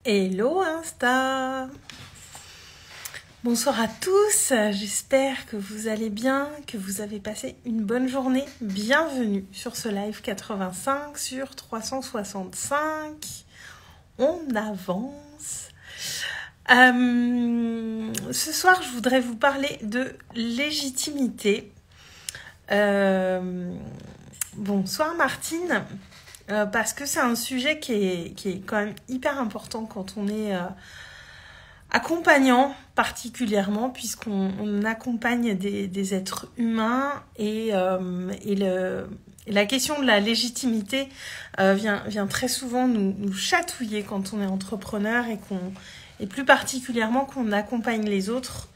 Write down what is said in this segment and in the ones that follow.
Hello Insta! Bonsoir à tous, j'espère que vous allez bien, que vous avez passé une bonne journée. Bienvenue sur ce live 85 sur 365. On avance. Ce soir, je voudrais vous parler de légitimité. Bonsoir Martine. Parce que c'est un sujet qui est quand même hyper important quand on est accompagnant particulièrement, puisqu'on accompagne des êtres humains et la question de la légitimité vient très souvent nous chatouiller quand on est entrepreneur et plus particulièrement qu'on accompagne les autres,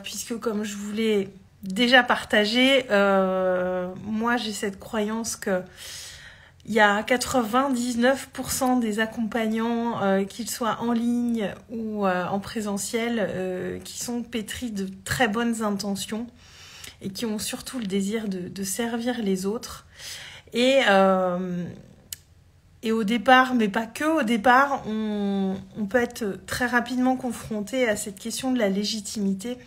puisque comme je vous l'ai déjà partagé, moi j'ai cette croyance que il y a 99% des accompagnants, qu'ils soient en ligne ou en présentiel, qui sont pétris de très bonnes intentions et qui ont surtout le désir de servir les autres. Et au départ, mais pas que au départ, on peut être très rapidement confronté à cette question de la légitimité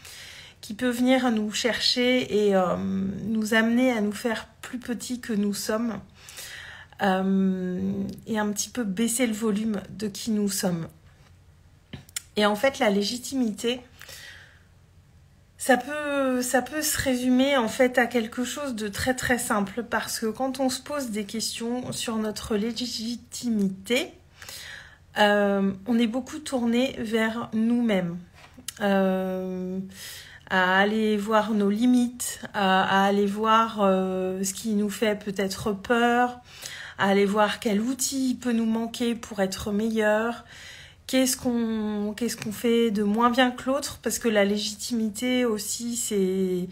qui peut venir nous chercher et nous amener à nous faire plus petits que nous sommes. Et un petit peu baisser le volume de qui nous sommes. Et en fait, la légitimité, ça peut se résumer en fait à quelque chose de très très simple, parce que quand on se pose des questions sur notre légitimité, on est beaucoup tourné vers nous-mêmes. À aller voir nos limites, à aller voir ce qui nous fait peut-être peur, à aller voir quel outil peut nous manquer pour être meilleur, qu'est-ce qu'on fait de moins bien que l'autre, parce que la légitimité aussi, c'est...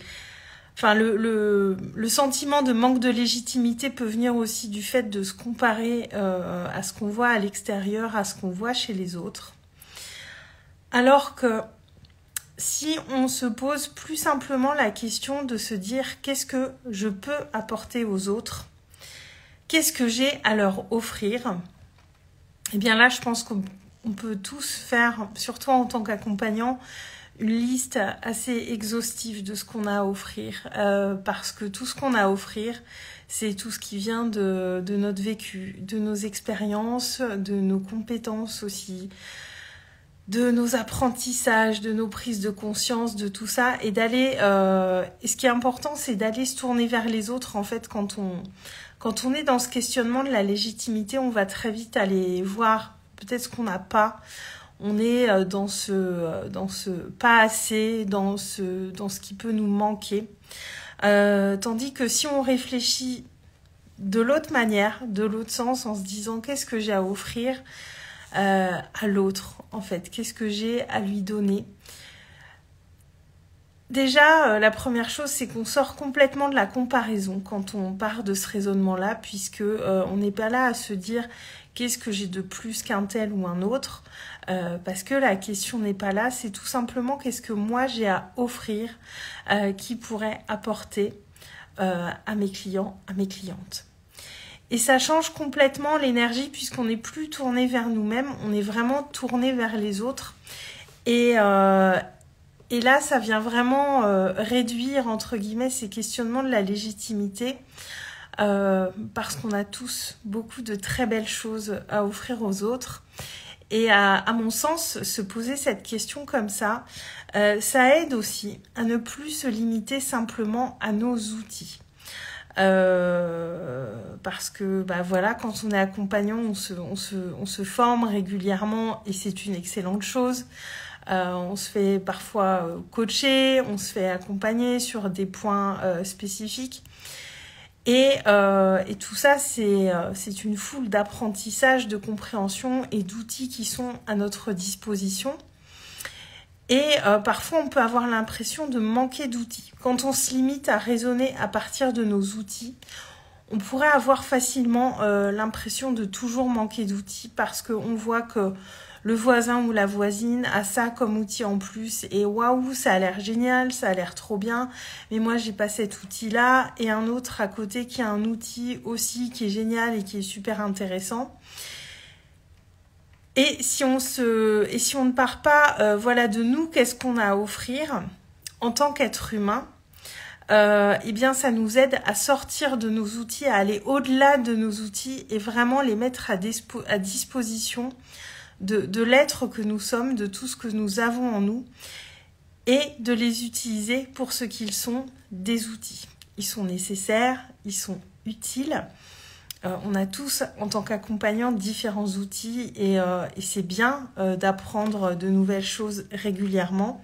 Enfin, le sentiment de manque de légitimité peut venir aussi du fait de se comparer à ce qu'on voit à l'extérieur, à ce qu'on voit chez les autres. Alors que si on se pose plus simplement la question de se dire qu'est-ce que je peux apporter aux autres, qu'est-ce que j'ai à leur offrir, eh bien là, je pense qu'on peut tous faire, surtout en tant qu'accompagnant, une liste assez exhaustive de ce qu'on a à offrir, parce que tout ce qu'on a à offrir, c'est tout ce qui vient de notre vécu, de nos expériences, de nos compétences aussi, de nos apprentissages, de nos prises de conscience, de tout ça, et d'aller... et ce qui est important, c'est d'aller se tourner vers les autres, en fait, quand on est dans ce questionnement de la légitimité, on va très vite aller voir peut-être ce qu'on n'a pas. On est dans ce pas assez, dans ce qui peut nous manquer. Tandis que si on réfléchit de l'autre manière, de l'autre sens, en se disant qu'est-ce que j'ai à offrir à l'autre, en fait, qu'est-ce que j'ai à lui donner. Déjà, la première chose, c'est qu'on sort complètement de la comparaison quand on part de ce raisonnement-là, puisque on n'est pas là à se dire qu'est-ce que j'ai de plus qu'un tel ou un autre, parce que la question n'est pas là, c'est tout simplement qu'est-ce que moi j'ai à offrir qui pourrait apporter à mes clients, à mes clientes. Et ça change complètement l'énergie puisqu'on n'est plus tourné vers nous-mêmes, on est vraiment tourné vers les autres. Et là, ça vient vraiment réduire, entre guillemets, ces questionnements de la légitimité, parce qu'on a tous beaucoup de très belles choses à offrir aux autres. Et à mon sens, se poser cette question comme ça aide aussi à ne plus se limiter simplement à nos outils. Parce que voilà, quand on est accompagnant, on se forme régulièrement et c'est une excellente chose. On se fait parfois coacher, on se fait accompagner sur des points spécifiques. Et tout ça, c'est une foule d'apprentissages, de compréhension et d'outils qui sont à notre disposition. Et parfois, on peut avoir l'impression de manquer d'outils. Quand on se limite à raisonner à partir de nos outils, on pourrait avoir facilement l'impression de toujours manquer d'outils parce qu'on voit que le voisin ou la voisine a ça comme outil en plus et waouh, ça a l'air génial, ça a l'air trop bien, mais moi j'ai pas cet outil-là, et un autre à côté qui a un outil aussi qui est génial et qui est super intéressant. Et si on ne part pas voilà, de nous, qu'est-ce qu'on a à offrir en tant qu'être humain, eh bien ça nous aide à sortir de nos outils, à aller au-delà de nos outils et vraiment les mettre à disposition de l'être que nous sommes, de tout ce que nous avons en nous, et de les utiliser pour ce qu'ils sont, des outils. Ils sont nécessaires, ils sont utiles. On a tous, en tant qu'accompagnants, différents outils et c'est bien d'apprendre de nouvelles choses régulièrement.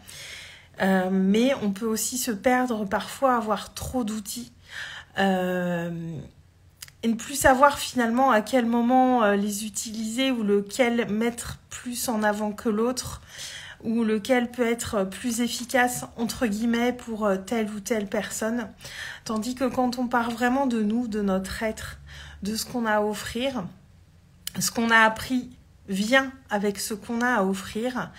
Mais on peut aussi se perdre parfois, avoir trop d'outils et ne plus savoir finalement à quel moment les utiliser ou lequel mettre plus en avant que l'autre ou lequel peut être plus efficace entre guillemets pour telle ou telle personne. Tandis que quand on part vraiment de nous, de notre être, de ce qu'on a à offrir, ce qu'on a appris vient avec ce qu'on a à offrir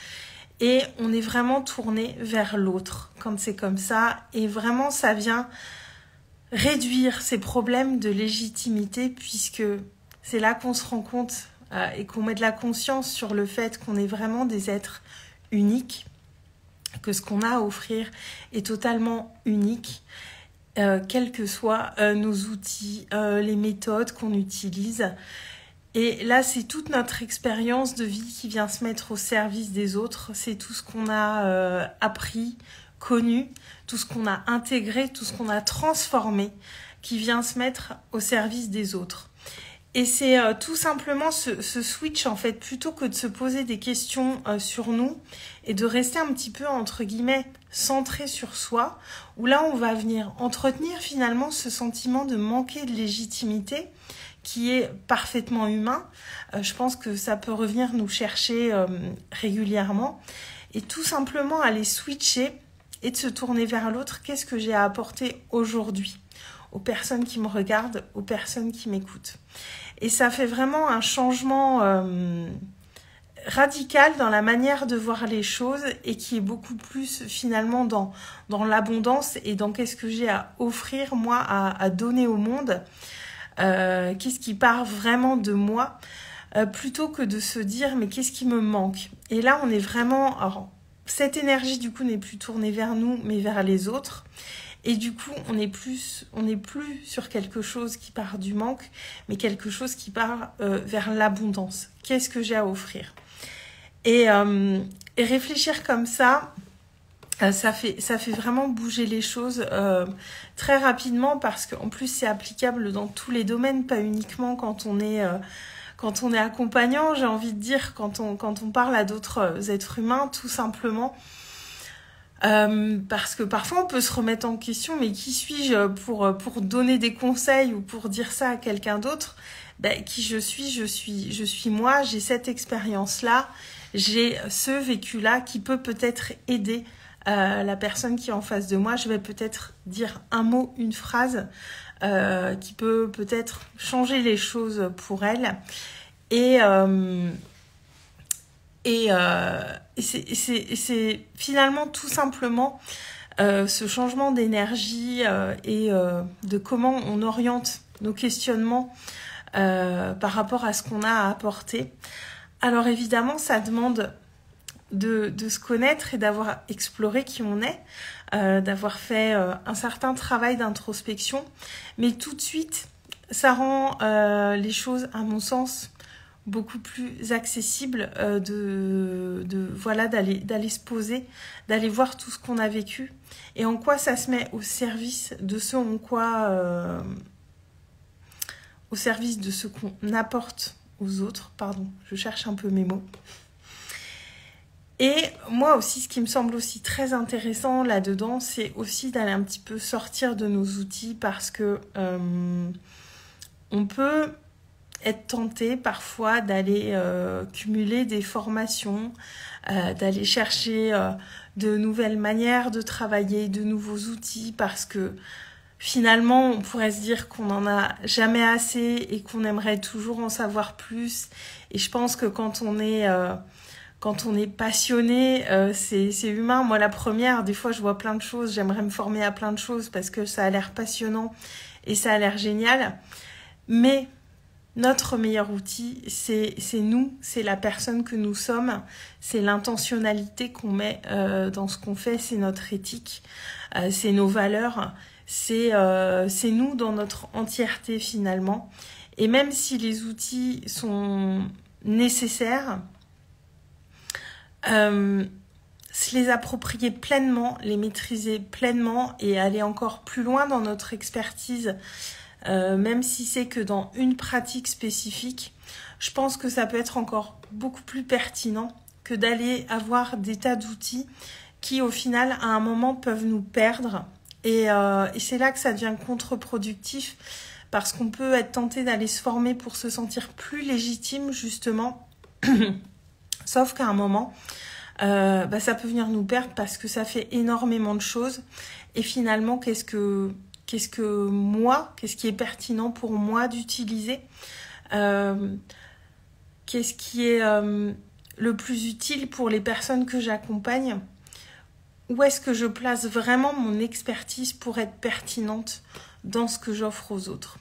et on est vraiment tourné vers l'autre quand c'est comme ça et vraiment ça vient réduire ces problèmes de légitimité puisque c'est là qu'on se rend compte et qu'on met de la conscience sur le fait qu'on est vraiment des êtres uniques, que ce qu'on a à offrir est totalement unique. Quels que soient nos outils, les méthodes qu'on utilise. Et là, c'est toute notre expérience de vie qui vient se mettre au service des autres. C'est tout ce qu'on a appris, connu, tout ce qu'on a intégré, tout ce qu'on a transformé qui vient se mettre au service des autres. Et c'est tout simplement ce switch, en fait, plutôt que de se poser des questions sur nous et de rester un petit peu, entre guillemets, centré sur soi, où là, on va venir entretenir finalement ce sentiment de manquer de légitimité qui est parfaitement humain. Je pense que ça peut revenir nous chercher régulièrement et tout simplement aller switcher et de se tourner vers l'autre. Qu'est-ce que j'ai à apporter aujourd'hui aux personnes qui me regardent, aux personnes qui m'écoutent? Et ça fait vraiment un changement radical dans la manière de voir les choses et qui est beaucoup plus finalement dans l'abondance et dans qu'est-ce que j'ai à offrir, moi, à donner au monde, qu'est-ce qui part vraiment de moi, plutôt que de se dire mais qu'est-ce qui me manque. Et là, on est vraiment... Alors, cette énergie, du coup, n'est plus tournée vers nous, mais vers les autres. Et du coup, on n'est plus sur quelque chose qui part du manque, mais quelque chose qui part vers l'abondance. Qu'est-ce que j'ai à offrir? Et réfléchir comme ça, ça fait vraiment bouger les choses très rapidement parce qu'en plus, c'est applicable dans tous les domaines, pas uniquement quand on est accompagnant. J'ai envie de dire quand on parle à d'autres êtres humains, tout simplement. Parce que parfois on peut se remettre en question, mais qui suis-je pour donner des conseils ou pour dire ça à quelqu'un d'autre? Qui je suis moi, j'ai cette expérience-là, j'ai ce vécu-là qui peut peut-être aider la personne qui est en face de moi. Je vais peut-être dire un mot, une phrase qui peut peut-être changer les choses pour elle. Et c'est finalement tout simplement ce changement d'énergie et de comment on oriente nos questionnements par rapport à ce qu'on a à apporter. Alors évidemment, ça demande de se connaître et d'avoir exploré qui on est, d'avoir fait un certain travail d'introspection, mais tout de suite, ça rend les choses, à mon sens, beaucoup plus accessible d'aller se poser, d'aller voir tout ce qu'on a vécu et en quoi ça se met au service de ce au service de ce qu'on apporte aux autres. Pardon, je cherche un peu mes mots. Et moi aussi, ce qui me semble aussi très intéressant là-dedans, c'est aussi d'aller un petit peu sortir de nos outils parce que on peut être tenté parfois d'aller cumuler des formations, d'aller chercher de nouvelles manières de travailler, de nouveaux outils, parce que finalement, on pourrait se dire qu'on n'en a jamais assez et qu'on aimerait toujours en savoir plus. Et je pense que quand on est passionné, c'est humain. Moi, la première, des fois, je vois plein de choses. J'aimerais me former à plein de choses parce que ça a l'air passionnant et ça a l'air génial. Mais Notre meilleur outil, c'est nous, c'est la personne que nous sommes, c'est l'intentionnalité qu'on met dans ce qu'on fait, c'est notre éthique, c'est nos valeurs, c'est nous dans notre entièreté finalement. Et même si les outils sont nécessaires, se les approprier pleinement, les maîtriser pleinement et aller encore plus loin dans notre expertise, même si c'est que dans une pratique spécifique, je pense que ça peut être encore beaucoup plus pertinent que d'aller avoir des tas d'outils qui, au final, à un moment, peuvent nous perdre. Et c'est là que ça devient contre-productif, parce qu'on peut être tenté d'aller se former pour se sentir plus légitime, justement. Sauf qu'à un moment, ça peut venir nous perdre parce que ça fait énormément de choses. Et finalement, qu'est-ce qui est pertinent pour moi d'utiliser, qu'est-ce qui est le plus utile pour les personnes que j'accompagne, où est-ce que je place vraiment mon expertise pour être pertinente dans ce que j'offre aux autres.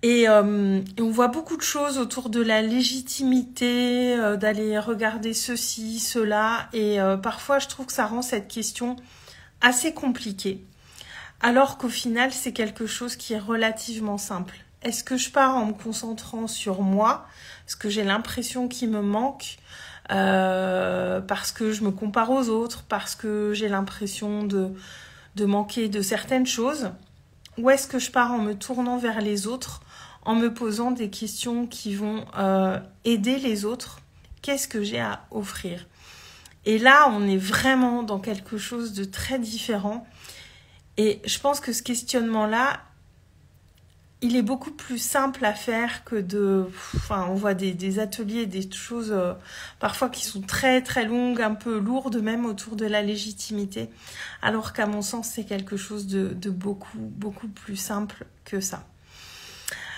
Et on voit beaucoup de choses autour de la légitimité, d'aller regarder ceci, cela, et parfois je trouve que ça rend cette question assez compliquée. Alors qu'au final, c'est quelque chose qui est relativement simple. Est-ce que je pars en me concentrant sur moi, ce que j'ai l'impression qu'il me manque, parce que je me compare aux autres, parce que j'ai l'impression de manquer de certaines choses, ou est-ce que je pars en me tournant vers les autres, en me posant des questions qui vont aider les autres? Qu'est-ce que j'ai à offrir? Et là, on est vraiment dans quelque chose de très différent. Et je pense que ce questionnement-là, il est beaucoup plus simple à faire que on voit des ateliers, des choses parfois qui sont très très longues, un peu lourdes même autour de la légitimité, alors qu'à mon sens, c'est quelque chose de beaucoup, beaucoup plus simple que ça.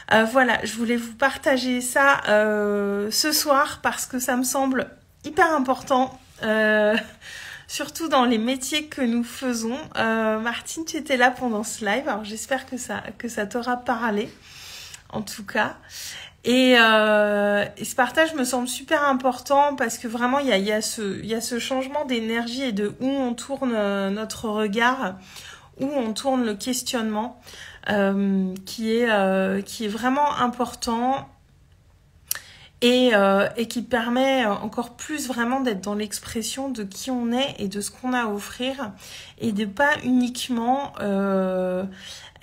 Voilà, je voulais vous partager ça ce soir parce que ça me semble hyper important. Surtout dans les métiers que nous faisons. Martine, tu étais là pendant ce live, alors j'espère que ça t'aura parlé, en tout cas. Et ce partage me semble super important parce que vraiment, il y a ce changement d'énergie et de où on tourne notre regard, où on tourne le questionnement, qui est vraiment important. Et qui permet encore plus vraiment d'être dans l'expression de qui on est et de ce qu'on a à offrir et de pas uniquement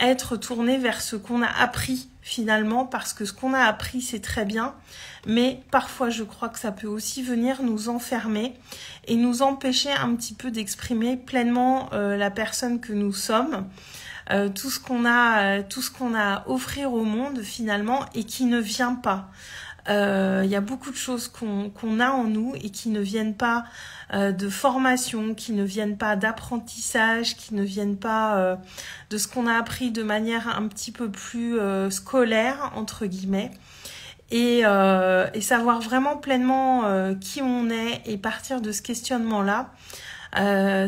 être tourné vers ce qu'on a appris finalement, parce que ce qu'on a appris c'est très bien, mais parfois je crois que ça peut aussi venir nous enfermer et nous empêcher un petit peu d'exprimer pleinement la personne que nous sommes, tout ce qu'on a à offrir au monde finalement et qui ne vient pas. Y a beaucoup de choses qu'on a en nous et qui ne viennent pas de formation, qui ne viennent pas d'apprentissage, qui ne viennent pas de ce qu'on a appris de manière un petit peu plus scolaire, entre guillemets. Et savoir vraiment pleinement qui on est et partir de ce questionnement-là,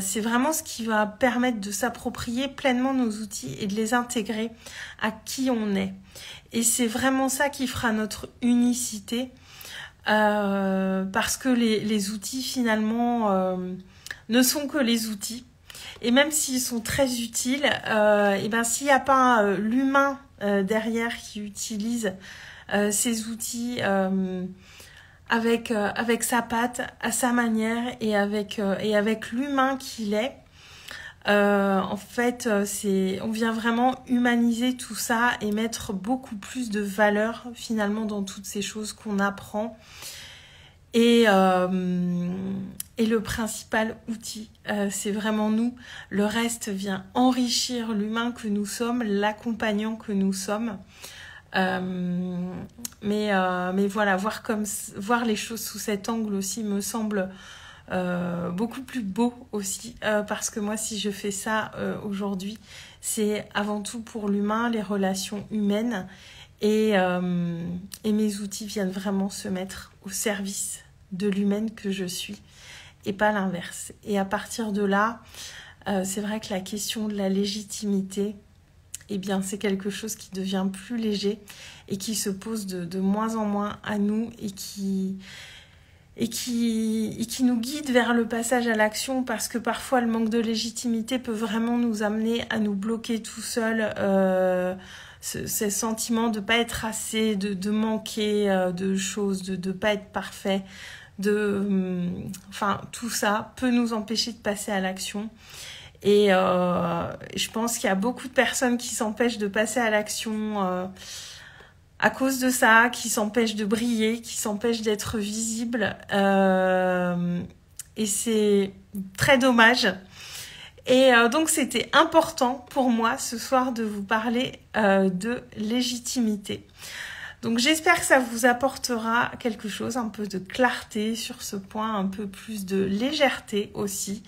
c'est vraiment ce qui va permettre de s'approprier pleinement nos outils et de les intégrer à qui on est. Et c'est vraiment ça qui fera notre unicité, parce que les outils finalement ne sont que les outils. Et même s'ils sont très utiles, s'il n'y a pas l'humain derrière qui utilise ces outils avec sa patte, à sa manière et avec l'humain qu'il est, en fait, on vient vraiment humaniser tout ça et mettre beaucoup plus de valeur finalement dans toutes ces choses qu'on apprend. Et le principal outil, c'est vraiment nous. Le reste vient enrichir l'humain que nous sommes, l'accompagnant que nous sommes. Mais voilà, voir les choses sous cet angle aussi me semble beaucoup plus beau aussi, parce que moi si je fais ça aujourd'hui, c'est avant tout pour l'humain, les relations humaines, et mes outils viennent vraiment se mettre au service de l'humaine que je suis et pas l'inverse. Et à partir de là, c'est vrai que la question de la légitimité, eh bien c'est quelque chose qui devient plus léger et qui se pose de moins en moins à nous et qui nous guide vers le passage à l'action, parce que parfois le manque de légitimité peut vraiment nous amener à nous bloquer tout seul, ces sentiments de pas être assez, de manquer de choses, de pas être parfait, enfin tout ça peut nous empêcher de passer à l'action. Et je pense qu'il y a beaucoup de personnes qui s'empêchent de passer à l'action à cause de ça, qui s'empêchent de briller, qui s'empêchent d'être visibles. Et c'est très dommage. Et donc c'était important pour moi ce soir de vous parler de légitimité. Donc j'espère que ça vous apportera quelque chose, un peu de clarté sur ce point, un peu plus de légèreté aussi.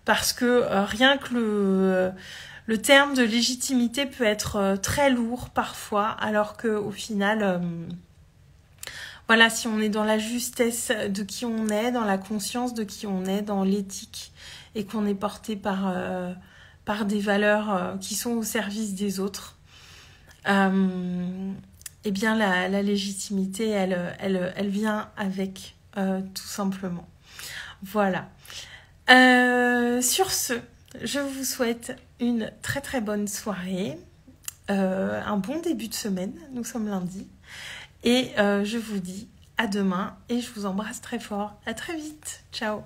Parce que rien que le terme de légitimité peut être très lourd parfois, alors qu'au final, voilà, si on est dans la justesse de qui on est, dans la conscience de qui on est, dans l'éthique, et qu'on est porté par des valeurs qui sont au service des autres, eh bien la légitimité, elle vient avec, tout simplement. Voilà. Sur ce, je vous souhaite une très très bonne soirée, un bon début de semaine, nous sommes lundi, et je vous dis à demain et je vous embrasse très fort. À très vite, ciao.